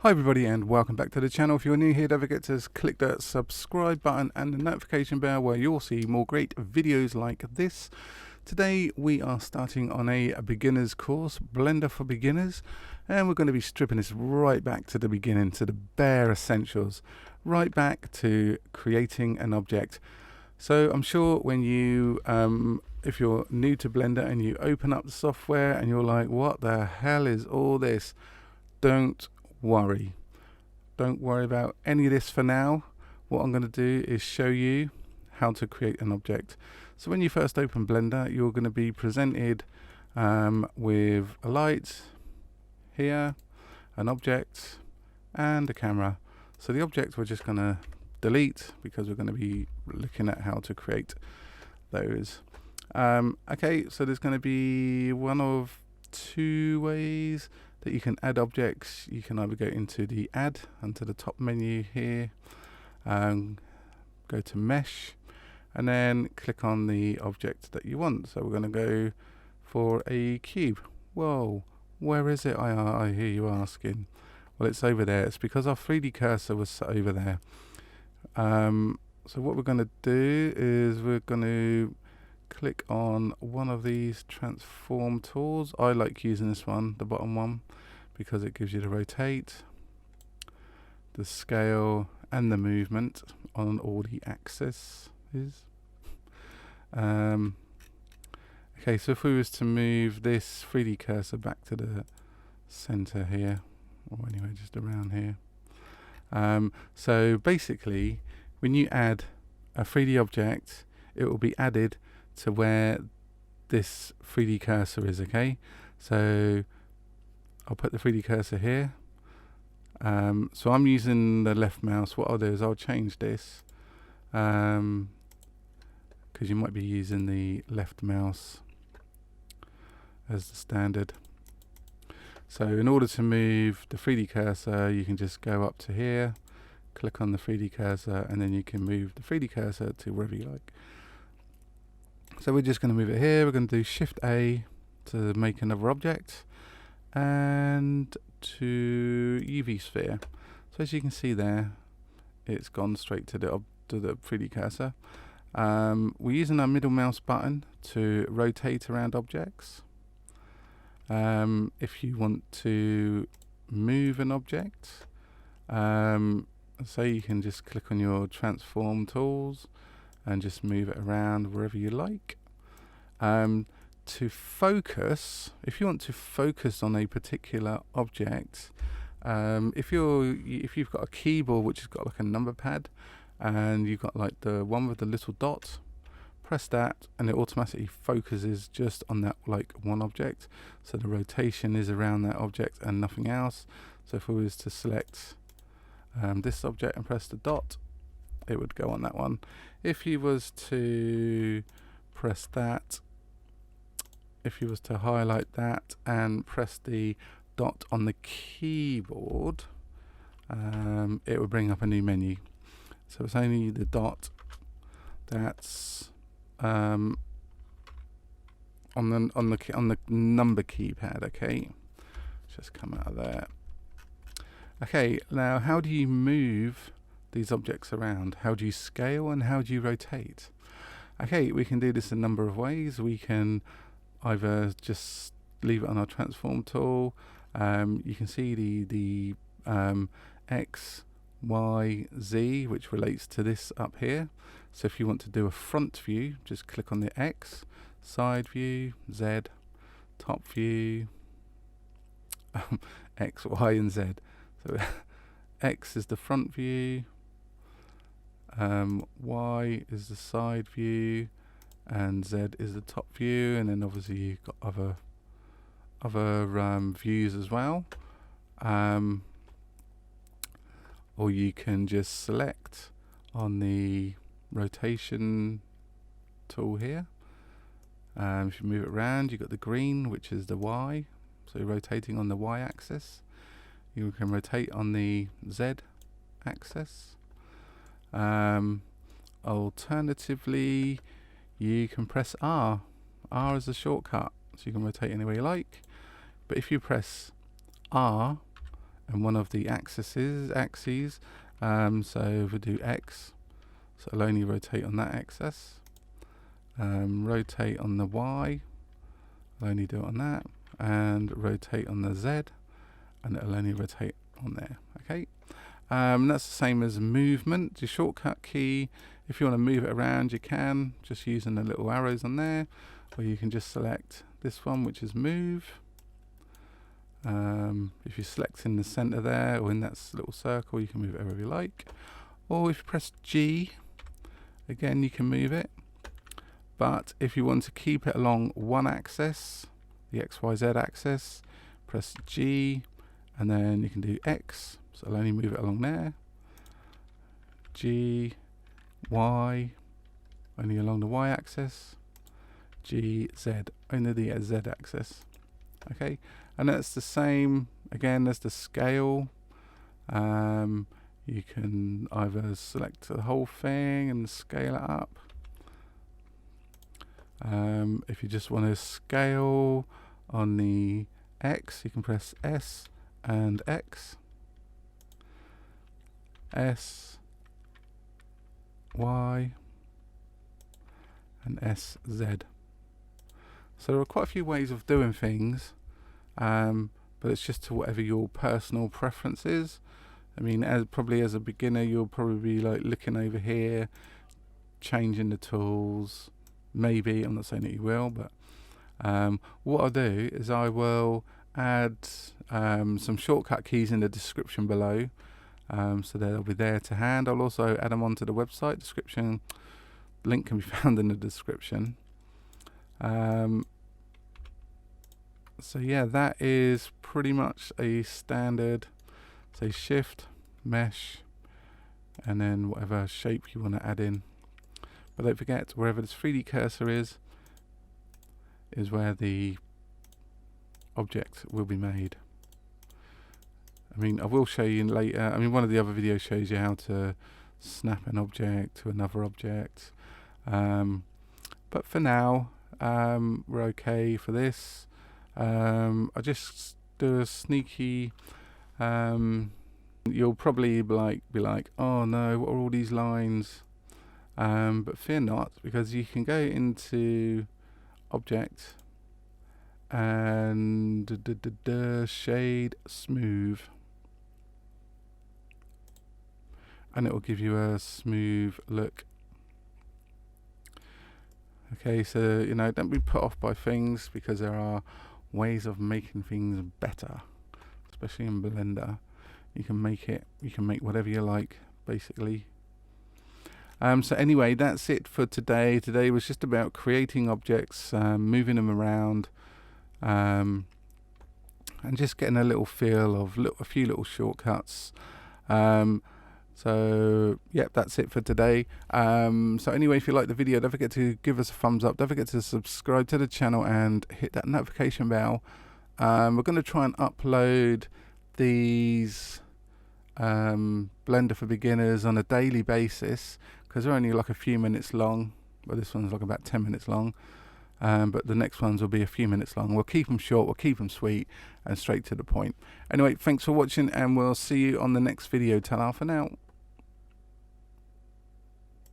Hi everybody and welcome back to the channel. If you're new here, don't forget to click that subscribe button and the notification bell where you'll see more great videos like this. Today we are starting on a beginner's course, Blender for Beginners, and we're going to be stripping this right back to the beginning, to the bare essentials, right back to creating an object. So I'm sure when you, if you're new to Blender and you open up the software and you're like, what the hell is all this? Don't worry about any of this for now. What I'm going to do is show you how to create an object. So when you first open Blender, you're going to be presented with a light here, an object and a camera. So the object we're just going to delete because we're going to be looking at how to create those. Okay, so there's going to be one of two ways that you can add objects. You can either go into the add onto the top menu here, go to mesh, and then click on the object that you want. So we're going to go for a cube. Whoa, where is it? I hear you asking. Well, it's over there. It's because our 3D cursor was set over there. So what we're going to do is we're going to click on one of these transform tools. I like using this one, the bottom one, because it gives you the rotate, the scale and the movement on all the axes. Okay, so if we was to move this 3D cursor back to the center here, or anyway just around here, so basically when you add a 3D object, it will be added to where this 3D cursor is. Okay, so I'll put the 3D cursor here. So I'm using the left mouse. What I'll do is I'll change this because you might be using the left mouse as the standard. So in order to move the 3D cursor, you can just go up to here, click on the 3D cursor, and then you can move the 3D cursor to wherever you like. So we're just going to move it here. We're going to do Shift A to make another object and to UV sphere. So as you can see there, it's gone straight to the 3D cursor. We're using our middle mouse button to rotate around objects. If you want to move an object, so you can just click on your transform tools and just move it around wherever you like. To focus, if you want to focus on a particular object, if you've got a keyboard which has got like a number pad and you've got like the one with the little dot, press that and it automatically focuses just on that like one object, so the rotation is around that object and nothing else. So if we was to select this object and press the dot, it would go on that one. If you was to press that, if you was to highlight that and press the dot on the keyboard, it would bring up a new menu. So it's only the dot that's on the number keypad. Okay, just come out of there. Okay, now how do you move these objects around? How do you scale and how do you rotate? Okay, we can do this a number of ways. We can either just leave it on our transform tool. You can see the X, Y, Z, which relates to this up here. So if you want to do a front view, just click on the X, side view, Z, top view, X, Y, and Z. So X is the front view, Y is the side view, and Z is the top view, and then obviously you've got other views as well. Or you can just select on the rotation tool here. If you move it around, you've got the green, which is the Y, so you're rotating on the Y axis. You can rotate on the Z axis. Alternatively, you can press R. R is a shortcut, so you can rotate any way you like. But if you press R and one of the axes. So if we do X, so it'll only rotate on that axis. Rotate on the Y, I'll only do it on that, and rotate on the Z, and it'll only rotate on there. Okay, that's the same as movement. Your shortcut key, if you want to move it around, you can just using the little arrows on there, or you can just select this one, which is move. If you select in the center there, or in that little circle, you can move it wherever you like. Or if you press G, again you can move it. But if you want to keep it along one axis, the XYZ axis, press G, and then you can do X, so I'll only move it along there. G, Y, only along the Y axis. G, Z, only the Z axis. Okay, and that's the same again as the scale. You can either select the whole thing and scale it up. If you just want to scale on the X, you can press S and X, S, Y, and S, Z. So there are quite a few ways of doing things, but it's just to whatever your personal preference is. I mean, probably as a beginner, you'll probably be like looking over here, changing the tools. Maybe, I'm not saying that you will, but what I'll do is I will add some shortcut keys in the description below, so they'll be there to hand. I'll also add them onto the website description. Link can be found in the description. So yeah, that is pretty much a standard, say shift, mesh, and then whatever shape you want to add in. But don't forget, wherever this 3D cursor is where the object will be made. I mean, I will show you later. I mean, one of the other videos shows you how to snap an object to another object. But for now, we're okay for this. I'll just do a sneaky. You'll probably be like, oh no, what are all these lines? But fear not, because you can go into object and shade smooth, and it will give you a smooth look. Okay, so you know, don't be put off by things, because there are ways of making things better, especially in Blender. You can make whatever you like, basically. So anyway, that's it for today. Today was just about creating objects, moving them around, and just getting a little feel of a few little shortcuts. So yep, that's it for today. So anyway, if you like the video, don't forget to give us a thumbs up. Don't forget to subscribe to the channel and hit that notification bell. We're going to try and upload these Blender for beginners on a daily basis, because they're only like a few minutes long. Well, this one's like about 10 minutes long, but the next ones will be a few minutes long. We'll keep them short, we'll keep them sweet and straight to the point. Anyway, thanks for watching, and we'll see you on the next video. Ta-ra for now.